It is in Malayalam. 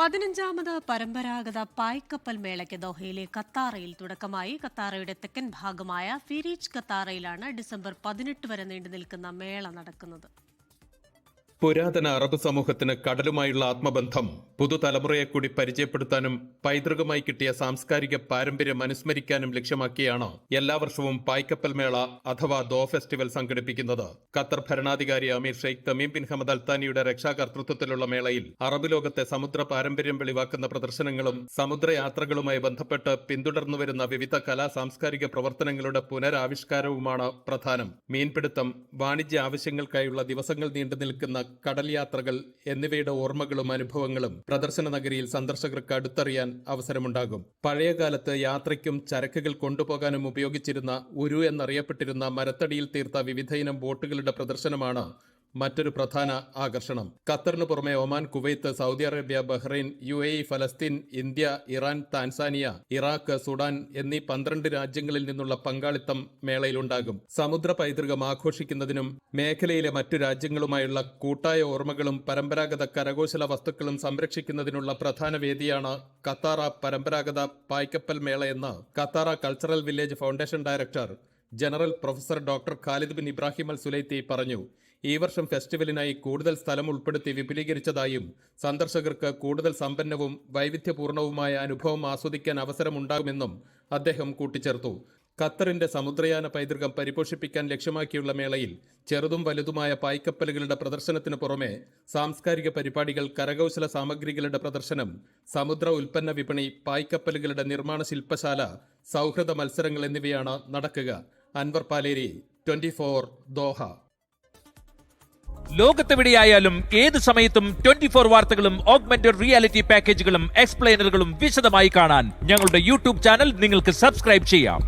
15ാമത് പരമ്പരാഗത പായ്ക്കപ്പൽ മേളയ്ക്ക് ദോഹയിലെ കത്താറയിൽ തുടക്കമായി. കത്താറയുടെ തെക്കൻ ഭാഗമായ ഫിരീജ് കത്താറയിലാണ് ഡിസംബർ 18 വരെ നീണ്ടുനിൽക്കുന്ന മേള നടക്കുന്നത്. പുരാതന അറബ് സമൂഹത്തിന് കടലുമായുള്ള ആത്മബന്ധം പുതുതലമുറയെ കൂടി പരിചയപ്പെടുത്താനും പൈതൃകമായി കിട്ടിയ സാംസ്കാരിക പാരമ്പര്യം അനുസ്മരിക്കാനും ലക്ഷ്യമാക്കിയാണ് എല്ലാ വർഷവും പായ്ക്കപ്പൽ മേള അഥവാ ദോ ഫെസ്റ്റിവൽ സംഘടിപ്പിക്കുന്നത്. ഖത്തർ ഭരണാധികാരി അമീർ ഷെയ്ഖ് തമീം ബിൻ ഹമദ് അൽത്താനിയുടെ രക്ഷാകർതൃത്വത്തിലുള്ള മേളയിൽ അറബ് ലോകത്തെ സമുദ്ര പാരമ്പര്യം വെളിവാക്കുന്ന പ്രദർശനങ്ങളും സമുദ്രയാത്രകളുമായി ബന്ധപ്പെട്ട് പിന്തുടർന്നുവരുന്ന വിവിധ കലാ സാംസ്കാരിക പ്രവർത്തനങ്ങളുടെ പുനരാവിഷ്കാരവുമാണ് പ്രധാനം. മീൻപിടുത്തം, വാണിജ്യ ആവശ്യങ്ങൾക്കായുള്ള ദിവസങ്ങൾ നീണ്ടുനിൽക്കുന്ന കടൽ യാത്രകൾ എന്നിവയുടെ ഓർമ്മകളും അനുഭവങ്ങളും പ്രദർശന നഗരിയിൽ സന്ദർശകർക്ക് അടുത്തറിയാൻ അവസരമുണ്ടാകും. പഴയകാലത്ത് യാത്രയ്ക്കും ചരക്കുകൾ കൊണ്ടുപോകാനും ഉപയോഗിച്ചിരുന്ന ഉരു എന്നറിയപ്പെട്ടിരുന്ന മരത്തടിയിൽ തീർത്ത വിവിധയിനം ബോട്ടുകളുടെ പ്രദർശനമാണ് മറ്റൊരു പ്രധാന ആകർഷണം. ഖത്തറിന് പുറമെ Oman, Kuwait, Saudi Arabia, Bahrain, UAE, ഫലസ്തീൻ, India, Iran, Tanzania, Iraq, Sudan എന്നീ 12 രാജ്യങ്ങളിൽ നിന്നുള്ള പങ്കാളിത്തം മേളയിലുണ്ടാകും. സമുദ്ര പൈതൃകം ആഘോഷിക്കുന്നതിനും മേഖലയിലെ മറ്റു രാജ്യങ്ങളുമായുള്ള കൂട്ടായ ഓർമ്മകളും പരമ്പരാഗത കരകൗശല വസ്തുക്കളും സംരക്ഷിക്കുന്നതിനുള്ള പ്രധാന വേദിയാണ് കത്താറ പരമ്പരാഗത പായ്ക്കപ്പൽ മേളയെന്ന് Katara cultural village foundation director general professor doctor Khalid bin Ibrahim Al Sulaiti പറഞ്ഞു. ഈ വർഷം ഫെസ്റ്റിവലിനായി കൂടുതൽ സ്ഥലം ഉൾപ്പെടുത്തി വിപുലീകരിച്ചതായും സന്ദർശകർക്ക് കൂടുതൽ സമ്പന്നവും വൈവിധ്യപൂർണവുമായ അനുഭവം ആസ്വദിക്കാൻ അവസരമുണ്ടാകുമെന്നും അദ്ദേഹം കൂട്ടിച്ചേർത്തു. ഖത്തറിന്റെ സമുദ്രയാന പൈതൃകം പരിപോഷിപ്പിക്കാൻ ലക്ഷ്യമാക്കിയുള്ള മേളയിൽ ചെറുതും വലുതുമായ പായ്ക്കപ്പലുകളുടെ പ്രദർശനത്തിന് പുറമെ സാംസ്കാരിക പരിപാടികൾ, കരകൗശല സാമഗ്രികളുടെ പ്രദർശനം, സമുദ്ര ഉൽപ്പന്ന വിപണി, പായ്ക്കപ്പലുകളുടെ നിർമ്മാണ ശില്പശാല, സൗഹൃദ മത്സരങ്ങൾ എന്നിവയാണ് നടക്കുക. അൻവർ പാലേരി, 24 ദോഹ. ലോകത്തെവിടെയായാലും ഏത് സമയത്തും 24 വാർത്തകളും ഓഗ്മെന്റഡ് റിയാലിറ്റി പാക്കേജുകളും എക്സ്പ്ലെയിനറുകളും വിശദമായി കാണാൻ ഞങ്ങളുടെ യൂട്യൂബ് ചാനൽ നിങ്ങൾക്ക് സബ്സ്ക്രൈബ് ചെയ്യാം.